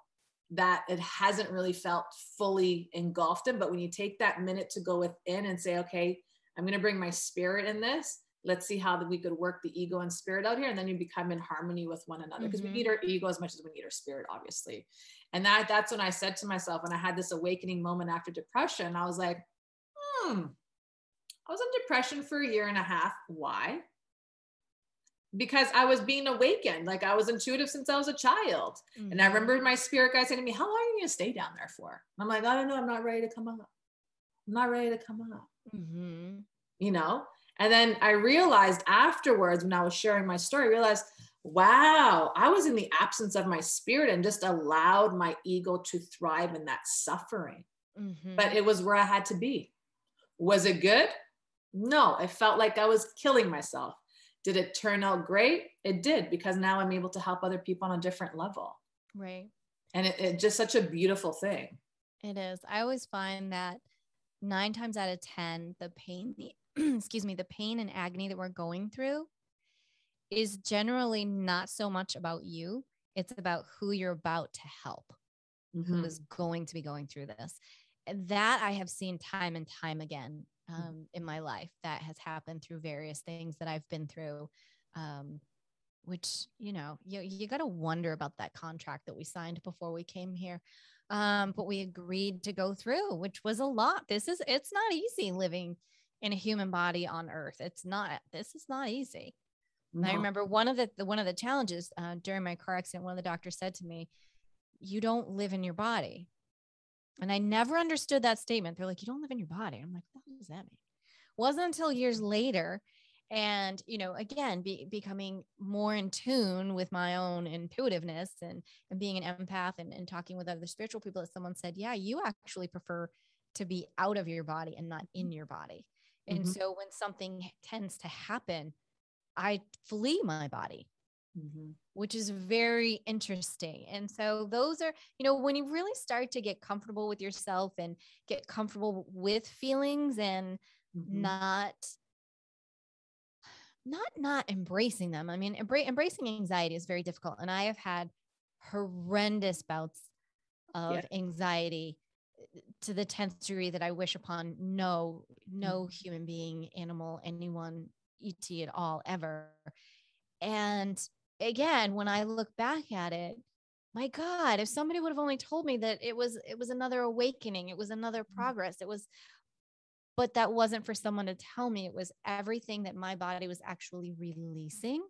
that it hasn't really felt fully engulfed in. But when you take that minute to go within and say, okay, I'm going to bring my spirit in this. Let's see how we could work the ego and spirit out here. And then you become in harmony with one another, because we need our ego as much as we need our spirit, obviously. And that's when I said to myself, when I had this awakening moment after depression, I was like, I was in depression for 1.5 years. Why? Because I was being awakened. Like, I was intuitive since I was a child. And I remember my spirit guy saying to me, how long are you going to stay down there for? And I'm like, I don't know. I'm not ready to come up. I'm not ready to come up. You know? And then I realized afterwards, when I was sharing my story, I realized, wow, I was in the absence of my spirit and just allowed my ego to thrive in that suffering. But it was where I had to be. Was it good? No, it felt like I was killing myself. Did it turn out great? It did, because now I'm able to help other people on a different level. Right. And it's just such a beautiful thing. It is. I always find that 9 times out of 10, the pain, the pain and agony that we're going through is generally not so much about you. It's about who you're about to help, who is going to be going through this. And that I have seen time and time again in my life. That has happened through various things that I've been through, which, you got to wonder about that contract that we signed before we came here. But we agreed to go through, which was a lot. It's not easy living in a human body on earth. This is not easy. No. I remember one of the challenges during my car accident, one of the doctors said to me, you don't live in your body. And I never understood that statement. They're like, you don't live in your body. I'm like, what does that mean? Wasn't until years later. And, again, becoming more in tune with my own intuitiveness and being an empath and talking with other spiritual people, that someone said, yeah, you actually prefer to be out of your body and not in your body. And so when something tends to happen, I flee my body, which is very interesting. And so those are, when you really start to get comfortable with yourself and get comfortable with feelings and not embracing them. I mean, embracing anxiety is very difficult. And I have had horrendous bouts of anxiety to the 10th degree that I wish upon no human being, animal, anyone, ET at all, ever. And again, when I look back at it, my God, if somebody would have only told me that it was another awakening, it was another progress, but that wasn't for someone to tell me. It was everything that my body was actually releasing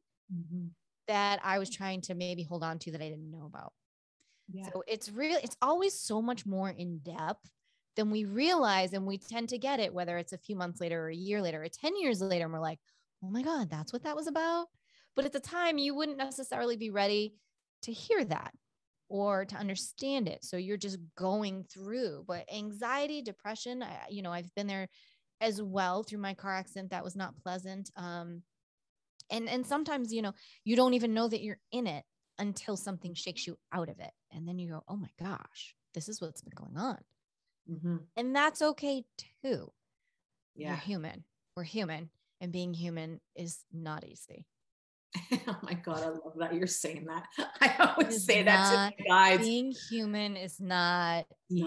that I was trying to maybe hold on to that I didn't know about. Yeah. So it's always so much more in depth than we realize. And we tend to get it, whether it's a few months later or a year later or 10 years later. And we're like, oh my God, that's what that was about. But at the time you wouldn't necessarily be ready to hear that or to understand it. So you're just going through. But anxiety, depression, I've been there as well through my car accident. That was not pleasant. And sometimes, you don't even know that you're in it until something shakes you out of it. And then you go, oh my gosh, this is what's been going on. And that's okay too. Yeah. We're human, and being human is not easy. Oh my God, I love that you're saying that. I always say that to my guides. Being human is not easy.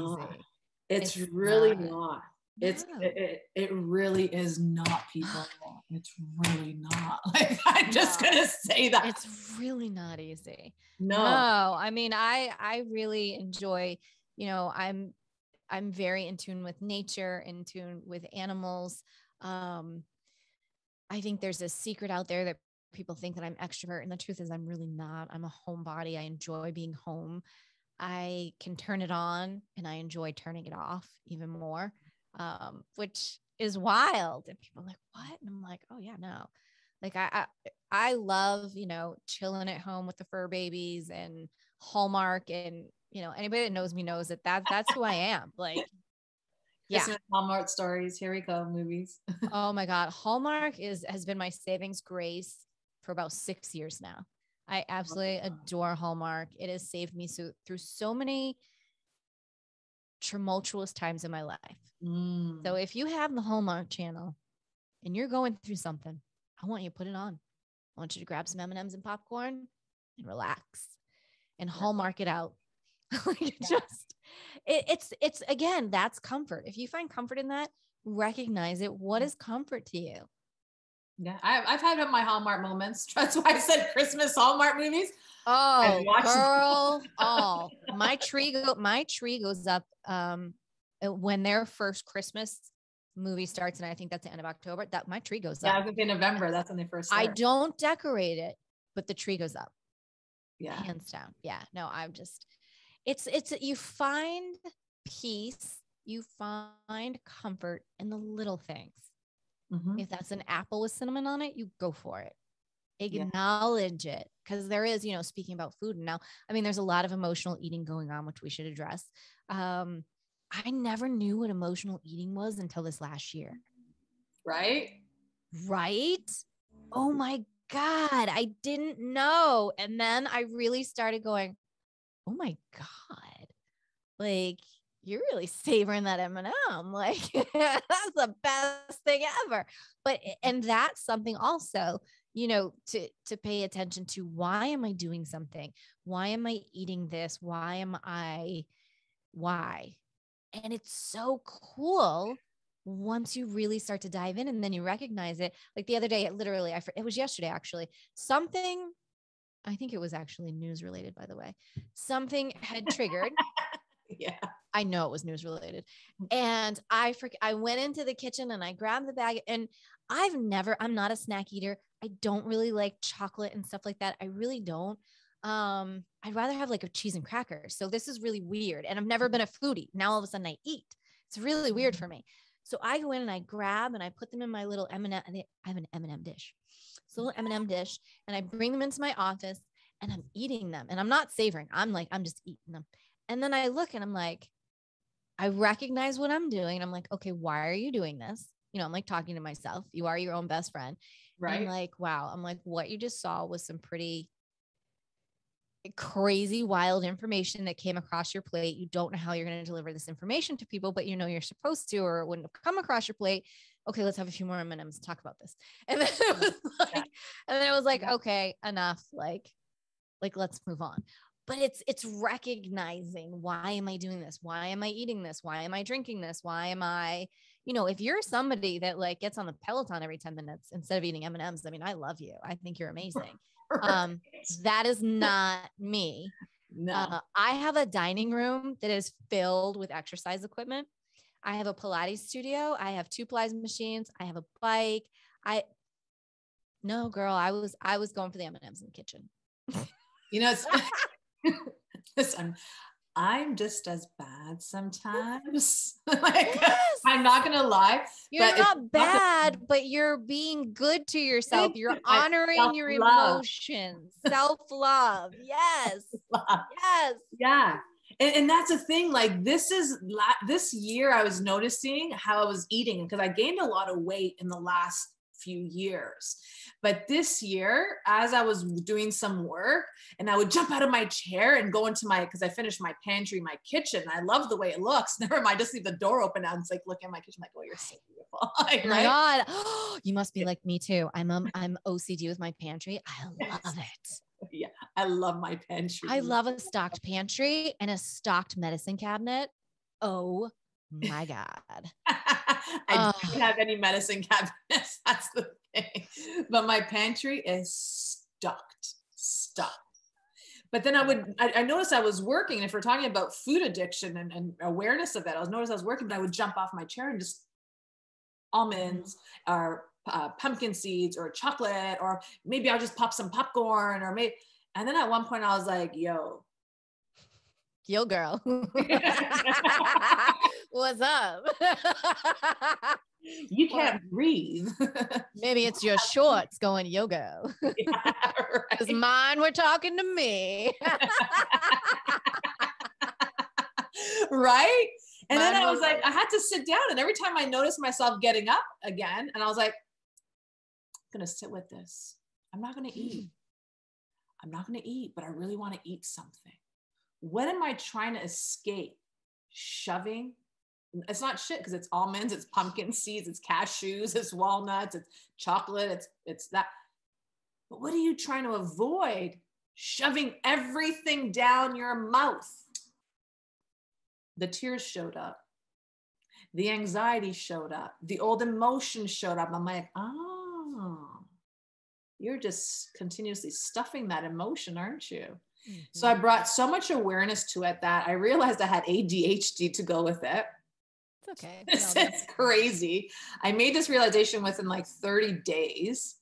It's really not. It really is not, people. It's really not. Like, I'm just gonna say that. It's really not easy. No. I mean, I really enjoy, I'm very in tune with nature, in tune with animals. I think there's a secret out there that people think that I'm extrovert, and the truth is I'm really not. I'm a homebody. I enjoy being home. I can turn it on and I enjoy turning it off even more, which is wild. And people are like, what? And I'm like, oh yeah, no. Like I love, chilling at home with the fur babies and Hallmark, and, anybody that knows me knows that's who I am. Like, yeah. Christmas Hallmark stories. Here we go. Movies. Oh my God. Hallmark has been my savings grace for about 6 years now. I absolutely adore Hallmark. It has saved me through so many tumultuous times in my life. Mm. So if you have the Hallmark channel and you're going through something, I want you to put it on. I want you to grab some M&Ms and popcorn and relax and Hallmark it out. It's again, that's comfort. If you find comfort in that, recognize it. What is comfort to you? Yeah, I've had my Hallmark moments. That's why I said Christmas Hallmark movies. Oh, girl. Oh, my tree goes up when their first Christmas movie starts, and I think that's the end of October. That my tree goes up. Yeah, I was in November. That's when they first start. I don't decorate it, but the tree goes up. Yeah, hands down. Yeah, no, I'm just. It's you find peace, you find comfort in the little things. Mm-hmm. If that's an apple with cinnamon on it, you go for it. Yeah. Acknowledge it, because there is, speaking about food now, I mean, there's a lot of emotional eating going on, which we should address. I never knew what emotional eating was until this last year. Right? Oh my God, I didn't know. And then I really started going, oh my God, like, you're really savoring that M&M. Like, that's the best thing ever. And that's something also, to pay attention to. Why am I doing something? Why am I eating this? Why? And it's so cool once you really start to dive in and then you recognize it. Like the other day, it was yesterday, actually, something, I think it was actually news related, by the way, something had triggered. Yeah. I know it was news related. And I went into the kitchen and I grabbed the bag, and I'm not a snack eater. I don't really like chocolate and stuff like that. I really don't. I'd rather have like a cheese and crackers. So this is really weird. And I've never been a foodie. Now all of a sudden I eat. It's really weird for me. So I go in and I grab and I put them in my little M&M. I have an M&M dish. It's a little M&M dish. And I bring them into my office and I'm eating them. And I'm not savoring. I'm just eating them. And then I look and I'm like, I recognize what I'm doing. I'm like, okay, why are you doing this? I'm like talking to myself. You are your own best friend. Right. And I'm like, wow. I'm like, what you just saw was some pretty crazy, wild information that came across your plate. You don't know how you're going to deliver this information to people, but you're supposed to, or it wouldn't have come across your plate. Okay, let's have a few more M&Ms to talk about this. And then it was like, okay, enough. Like let's move on. But it's recognizing, why am I doing this? Why am I eating this? Why am I drinking this? Why am I, if you're somebody that like gets on the Peloton every 10 minutes instead of eating M&Ms, I mean, I love you. I think you're amazing. That is not me. No. I have a dining room that is filled with exercise equipment. I have a Pilates studio. I have 2 Pilates machines. I have a bike. No, girl, I was going for the M&Ms in the kitchen. Listen, I'm just as bad sometimes. Like, yes. I'm not going to lie. You're not bad, but you're being good to yourself. You're honoring your emotions, self-love. Yes. Self-love. Yes. Yeah. And that's the thing. Like this year I was noticing how I was eating, because I gained a lot of weight in the last few years. But this year, as I was doing some work and I would jump out of my chair and go into because I finished my pantry, my kitchen. I love the way it looks. Never mind, just leave the door open now and it's like, look at my kitchen. I'm like, oh, you're so beautiful. Like, oh my God. You must be like me too. I'm OCD with my pantry. I love it. Yeah. I love my pantry. I love a stocked pantry and a stocked medicine cabinet. Oh my God. I don't have any medicine cabinets. That's the thing. But my pantry is stocked. But then I noticed I was working. If we're talking about food addiction and awareness of that, I was working, but I would jump off my chair and just almonds or pumpkin seeds or chocolate, or maybe I'll just pop some popcorn and then at one point I was like, yo, girl. What's up? You can't breathe. Maybe it's your shorts going yoga. Yeah, because mine were talking to me. Right? And then I was like, I had to sit down, and every time I noticed myself getting up again, and I was like, I'm gonna sit with this. I'm not gonna eat. But I really want to eat something. What am I trying to escape? shoving. It's not shit because it's almonds, it's pumpkin seeds, it's cashews, it's walnuts, it's chocolate, it's that. But what are you trying to avoid? Shoving everything down your mouth. The tears showed up. The anxiety showed up. The old emotions showed up. I'm like, oh, you're just continuously stuffing that emotion, aren't you? Mm-hmm. So I brought so much awareness to it that I realized I had ADHD to go with it. It's okay. It's crazy. I made this realization within like 30 days.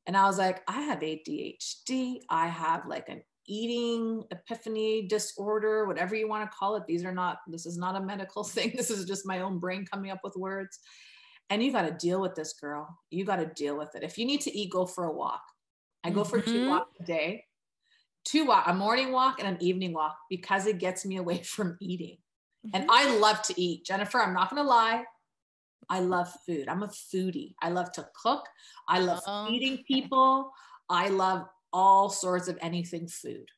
And I was like, I have ADHD. I have like an eating epiphany disorder, whatever you want to call it. This is not a medical thing. This is just my own brain coming up with words. And you got to deal with this, girl. You got to deal with it. If you need to eat, go for a walk. I go for 2 walks a day, a morning walk and an evening walk, because it gets me away from eating. And I love to eat. Jennifer, I'm not going to lie. I love food. I'm a foodie. I love to cook. I love feeding people. I love all sorts of anything food.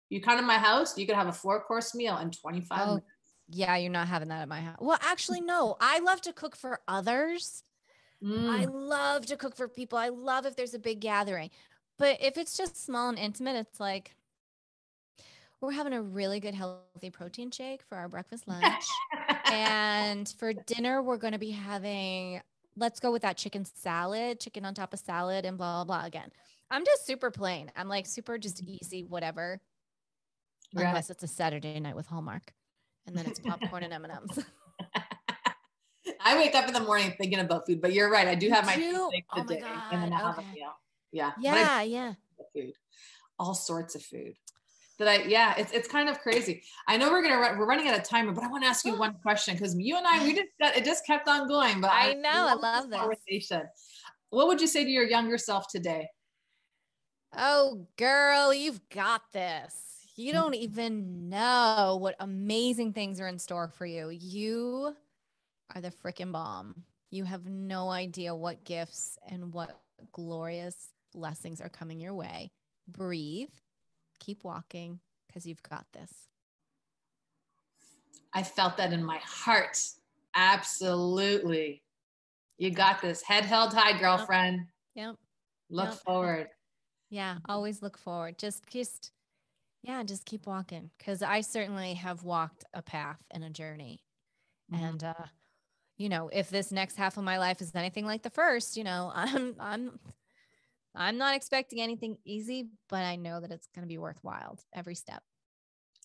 You come to my house, you could have a 4-course meal in 25 minutes. Yeah, you're not having that at my house. Well, actually, no. I love to cook for others. I love to cook for people. I love if there's a big gathering. But if it's just small and intimate, it's like, we're having a really good healthy protein shake for our breakfast lunch. And for dinner, we're going to be having, let's go with that chicken on top of salad and blah, blah, blah. Again, I'm just super plain. I'm like super just easy, whatever. Right. Unless it's a Saturday night with Hallmark. And then it's popcorn and M&Ms. I wake up in the morning thinking about food, but you're right. I do have my food a day, and then I have a meal. Yeah. Yeah. Food. All sorts of food. It's kind of crazy. I know we're running out of time, but I want to ask you one question, because you and I, it just kept on going. But I know, I love this conversation. What would you say to your younger self today? Oh, girl, you've got this. You don't even know what amazing things are in store for you. You are the freaking bomb. You have no idea what gifts and what glorious blessings are coming your way. Breathe. Keep walking, because you've got this. I felt that in my heart. Absolutely. You got this. Head held high, girlfriend. Yep. Look forward. Yeah. Always look forward. Just keep walking. Because I certainly have walked a path and a journey. And, if this next half of my life is anything like the first, I'm not expecting anything easy, but I know that it's going to be worthwhile every step.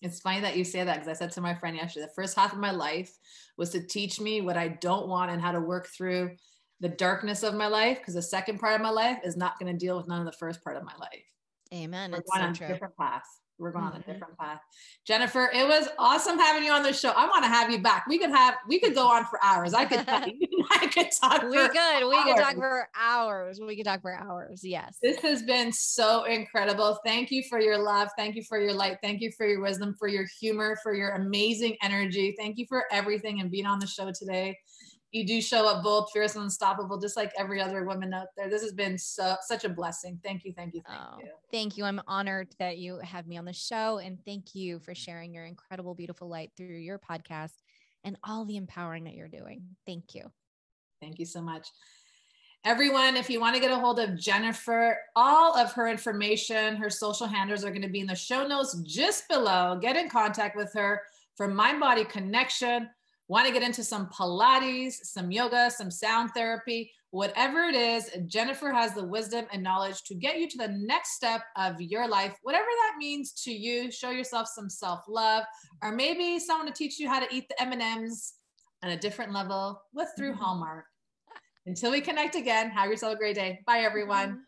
It's funny that you say that, because I said to my friend yesterday, the first half of my life was to teach me what I don't want and how to work through the darkness of my life, because the second part of my life is not going to deal with none of the first part of my life. Amen. We're going on a different path. We're going on a different path. Jennifer, it was awesome having you on the show. I want to have you back. We could go on for hours. I could talk. We could talk for hours. Yes. This has been so incredible. Thank you for your love. Thank you for your light. Thank you for your wisdom, for your humor, for your amazing energy. Thank you for everything and being on the show today. You do show up bold, fierce, and unstoppable, just like every other woman out there. This has been such a blessing. Thank you. Thank you. Thank you. I'm honored that you had me on the show. And thank you for sharing your incredible, beautiful light through your podcast and all the empowering that you're doing. Thank you. Thank you so much. Everyone, if you want to get a hold of Jennifer, all of her information, her social handles are going to be in the show notes just below. Get in contact with her for Mind Body Connection. Want to get into some Pilates, some yoga, some sound therapy, whatever it is, Jennifer has the wisdom and knowledge to get you to the next step of your life, whatever that means to you. Show yourself some self-love, or maybe someone to teach you how to eat the M&Ms on a different level through Hallmark. Until we connect again, have yourself a great day. Bye, everyone.